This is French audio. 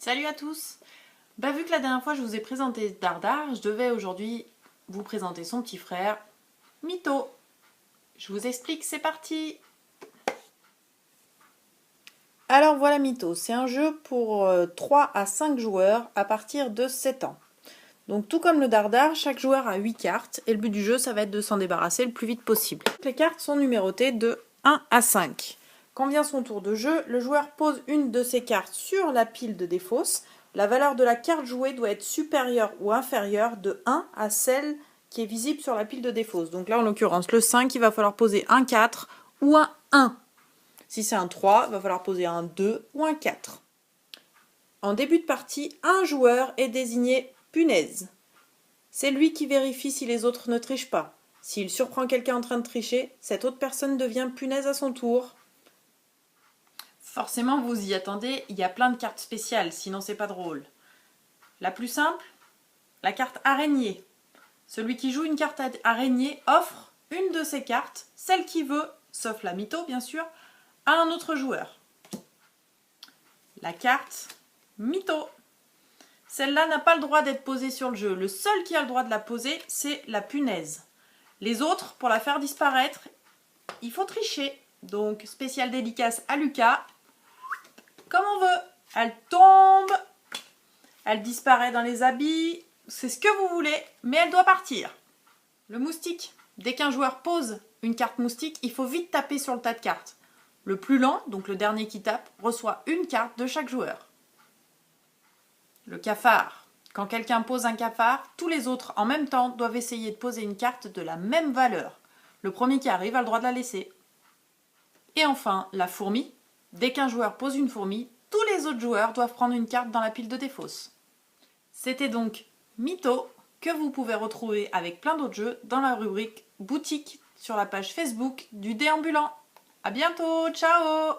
Salut à tous. Vu que la dernière fois je vous ai présenté Dardar, je devais aujourd'hui vous présenter son petit frère, Mytho. Je vous explique, c'est parti. Alors voilà Mytho, c'est un jeu pour 3 à 5 joueurs à partir de 7 ans. Donc tout comme le Dardar, chaque joueur a 8 cartes et le but du jeu ça va être de s'en débarrasser le plus vite possible. Les cartes sont numérotées de 1 à 5. Quand vient son tour de jeu, le joueur pose une de ses cartes sur la pile de défausse. La valeur de la carte jouée doit être supérieure ou inférieure de 1 à celle qui est visible sur la pile de défausse. Donc là en l'occurrence le 5, il va falloir poser un 4 ou un 1. Si c'est un 3, il va falloir poser un 2 ou un 4. En début de partie, un joueur est désigné punaise. C'est lui qui vérifie si les autres ne trichent pas. S'il surprend quelqu'un en train de tricher, cette autre personne devient punaise à son tour. Forcément, vous y attendez, il y a plein de cartes spéciales, sinon c'est pas drôle. La plus simple, la carte araignée. Celui qui joue une carte araignée offre une de ses cartes, celle qu'il veut, sauf la mytho bien sûr, à un autre joueur. La carte mytho. Celle-là n'a pas le droit d'être posée sur le jeu. Le seul qui a le droit de la poser, c'est la punaise. Les autres, pour la faire disparaître, il faut tricher. Donc, spéciale dédicace à Lucas. Comme on veut. Elle tombe, elle disparaît dans les habits, c'est ce que vous voulez, mais elle doit partir. Le moustique. Dès qu'un joueur pose une carte moustique, il faut vite taper sur le tas de cartes. Le plus lent, donc le dernier qui tape, reçoit une carte de chaque joueur. Le cafard. Quand quelqu'un pose un cafard, tous les autres en même temps doivent essayer de poser une carte de la même valeur. Le premier qui arrive a le droit de la laisser. Et enfin, la fourmi. Dès qu'un joueur pose une fourmi, tous les autres joueurs doivent prendre une carte dans la pile de défausse. C'était donc Mytho, que vous pouvez retrouver avec plein d'autres jeux dans la rubrique boutique sur la page Facebook du Déambulant. À bientôt, ciao!